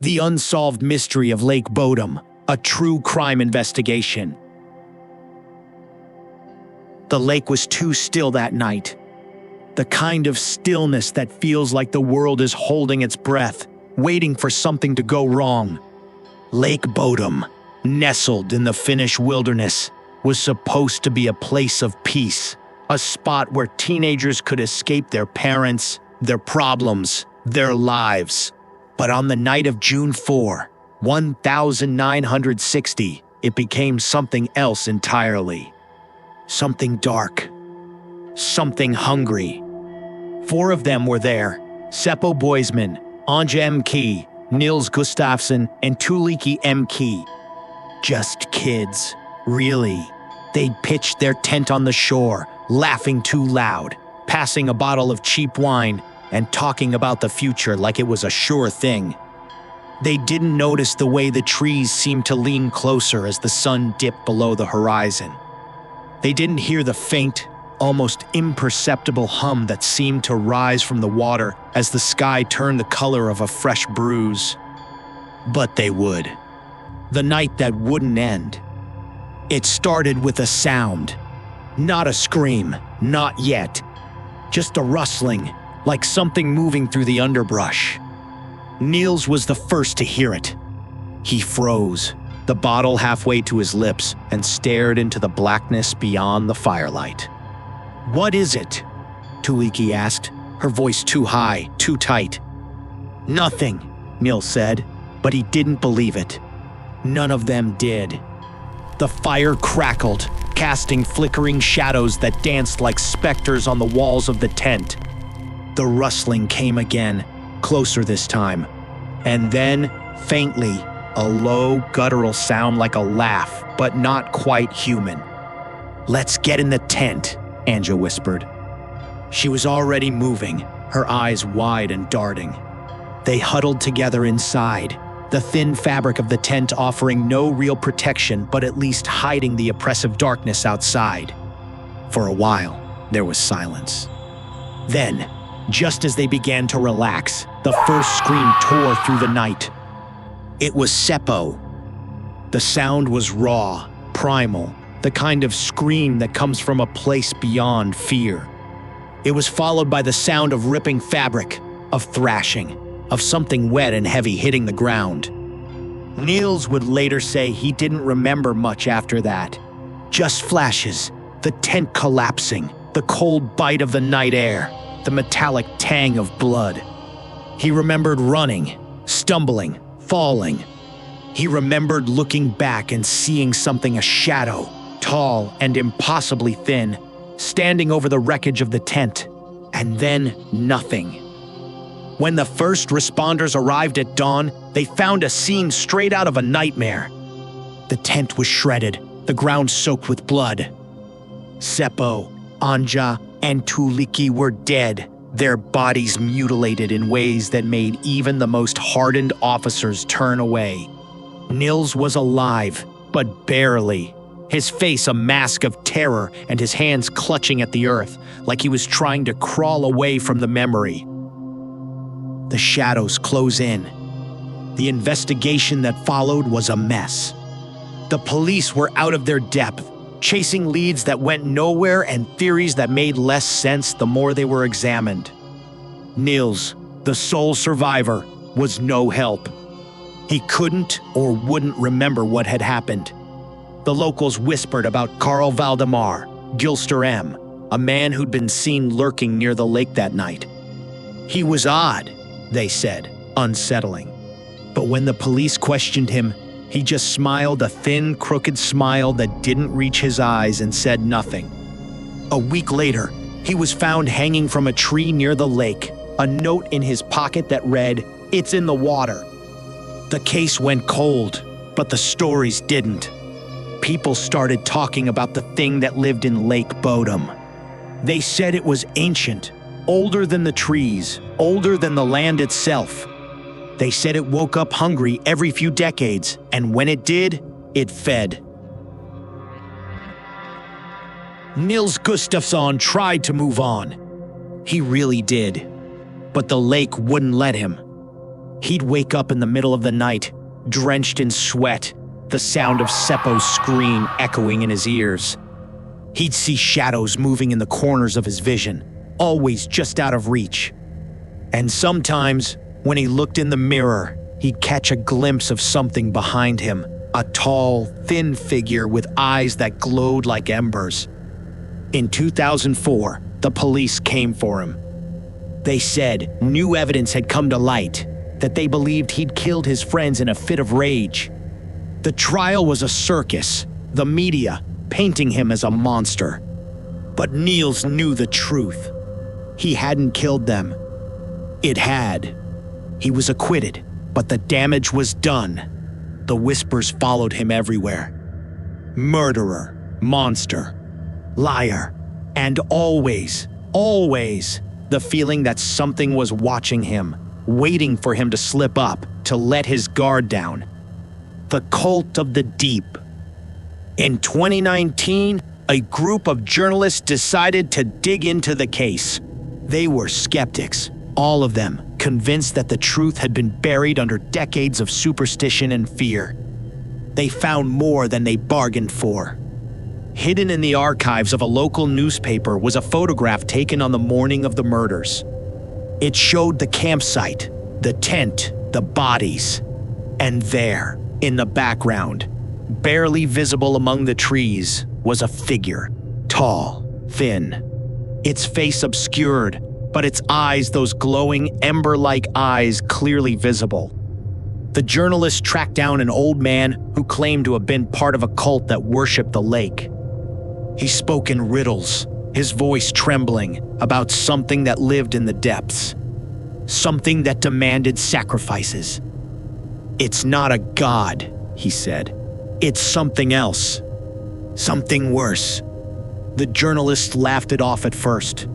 The Unsolved Mystery of Lake Bodom, a true crime investigation. The lake was too still that night. The kind of stillness that feels like the world is holding its breath, waiting for something to go wrong. Lake Bodom, nestled in the Finnish wilderness, was supposed to be a place of peace, a spot where teenagers could escape their parents, their problems, their lives. But on the night of June 4, 1960, it became something else entirely. Something dark. Something hungry. 4 of them were there: Seppo Boisman, Anja M. Key, Nils Gustafsson, and Tuulikki M. Key. Just kids, really. They'd pitched their tent on the shore, laughing too loud, passing a bottle of cheap wine, and talking about the future like it was a sure thing. They didn't notice the way the trees seemed to lean closer as the sun dipped below the horizon. They didn't hear the faint, almost imperceptible hum that seemed to rise from the water as the sky turned the color of a fresh bruise. But they would. The night that wouldn't end. It started with a sound. Not a scream, not yet. Just a rustling, like something moving through the underbrush. Nils was the first to hear it. He froze, the bottle halfway to his lips, and stared into the blackness beyond the firelight. "What is it?" Tuulikki asked, her voice too high, too tight. "Nothing," Nils said, but he didn't believe it. None of them did. The fire crackled, casting flickering shadows that danced like specters on the walls of the tent. The rustling came again, closer this time. And then, faintly, a low, guttural sound like a laugh, but not quite human. "Let's get in the tent," Anja whispered. She was already moving, her eyes wide and darting. They huddled together inside, the thin fabric of the tent offering no real protection but at least hiding the oppressive darkness outside. For a while, there was silence. Then, just as they began to relax, the first scream tore through the night. It was Seppo. The sound was raw, primal, the kind of scream that comes from a place beyond fear. It was followed by the sound of ripping fabric, of thrashing, of something wet and heavy hitting the ground. Nils would later say he didn't remember much after that. Just flashes, the tent collapsing, the cold bite of the night air, the metallic tang of blood. He remembered running, stumbling, falling. He remembered looking back and seeing something, a shadow, tall and impossibly thin, standing over the wreckage of the tent. And then nothing. When the first responders arrived at dawn, they found a scene straight out of a nightmare. The tent was shredded, the ground soaked with blood. Seppo, Anja, and Tuulikki were dead, their bodies mutilated in ways that made even the most hardened officers turn away. Nils was alive, but barely, his face a mask of terror and his hands clutching at the earth, like he was trying to crawl away from the memory. The shadows close in. The investigation that followed was a mess. The police were out of their depth, chasing leads that went nowhere and theories that made less sense the more they were examined. Nils, the sole survivor, was no help. He couldn't or wouldn't remember what had happened. The locals whispered about Carl Valdemar, Gilster M., a man who'd been seen lurking near the lake that night. He was odd, they said, unsettling. But when the police questioned him, he just smiled a thin, crooked smile that didn't reach his eyes and said nothing. A week later, he was found hanging from a tree near the lake, a note in his pocket that read, "It's in the water." The case went cold, but the stories didn't. People started talking about the thing that lived in Lake Bodom. They said it was ancient, older than the trees, older than the land itself. They said it woke up hungry every few decades, and when it did, it fed. Nils Gustafsson tried to move on. He really did. But the lake wouldn't let him. He'd wake up in the middle of the night, drenched in sweat, the sound of Seppo's scream echoing in his ears. He'd see shadows moving in the corners of his vision, always just out of reach. And sometimes, when he looked in the mirror, he'd catch a glimpse of something behind him, a tall, thin figure with eyes that glowed like embers. In 2004, the police came for him. They said new evidence had come to light, that they believed he'd killed his friends in a fit of rage. The trial was a circus, the media painting him as a monster. But Nils knew the truth. He hadn't killed them. It had. He was acquitted, but the damage was done. The whispers followed him everywhere. Murderer, monster, liar, and always, the feeling that something was watching him, waiting for him to slip up, to let his guard down. The cult of the deep. In 2019, a group of journalists decided to dig into the case. They were skeptics, all of them, convinced that the truth had been buried under decades of superstition and fear. They found more than they bargained for. Hidden in the archives of a local newspaper was a photograph taken on the morning of the murders. It showed the campsite, the tent, the bodies. And there, in the background, barely visible among the trees, was a figure, tall, thin. Its face obscured, but its eyes, those glowing, ember-like eyes, clearly visible. The journalist tracked down an old man who claimed to have been part of a cult that worshipped the lake. He spoke in riddles, his voice trembling, about something that lived in the depths. Something that demanded sacrifices. "It's not a god," he said. "It's something else. Something worse." The journalist laughed it off at first.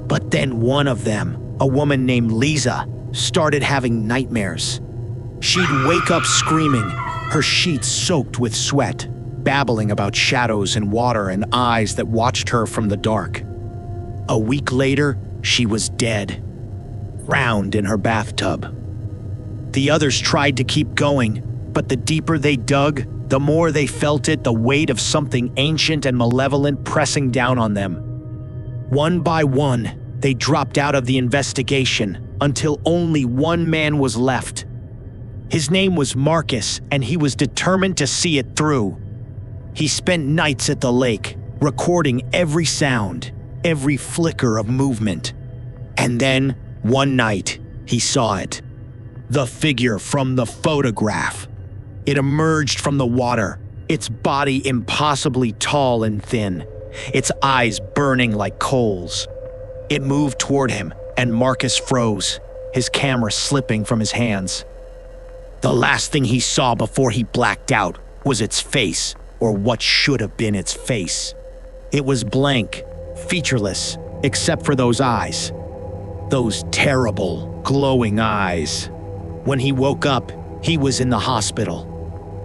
But then one of them, a woman named Lisa, started having nightmares. She'd wake up screaming, her sheets soaked with sweat, babbling about shadows and water and eyes that watched her from the dark. A week later, she was dead, drowned in her bathtub. The others tried to keep going, but the deeper they dug, the more they felt it, the weight of something ancient and malevolent pressing down on them. One by one, they dropped out of the investigation until only one man was left. His name was Marcus, and he was determined to see it through. He spent nights at the lake, recording every sound, every flicker of movement. And then, one night, he saw it. The figure from the photograph. It emerged from the water, its body impossibly tall and thin, its eyes burning like coals. It moved toward him, and Marcus froze, his camera slipping from his hands. The last thing he saw before he blacked out was its face, or what should have been its face. It was blank, featureless, except for those eyes. Those terrible, glowing eyes. When he woke up, he was in the hospital.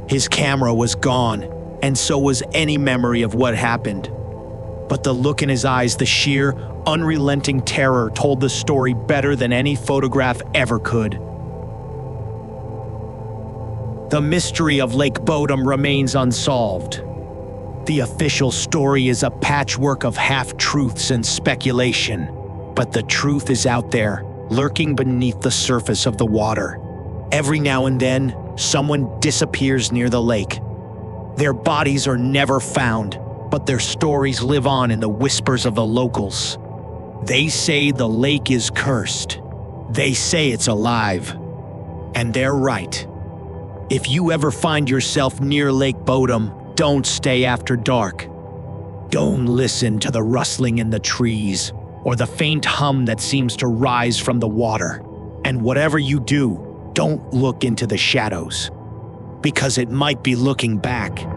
His camera was gone, and so was any memory of what happened. But the look in his eyes, the sheer, unrelenting terror told the story better than any photograph ever could. The mystery of Lake Bodom remains unsolved. The official story is a patchwork of half-truths and speculation, but the truth is out there, lurking beneath the surface of the water. Every now and then, someone disappears near the lake. Their bodies are never found, but their stories live on in the whispers of the locals. They say the lake is cursed. They say it's alive. And they're right. If you ever find yourself near Lake Bodom, don't stay after dark. Don't listen to the rustling in the trees or the faint hum that seems to rise from the water. And whatever you do, don't look into the shadows, because it might be looking back.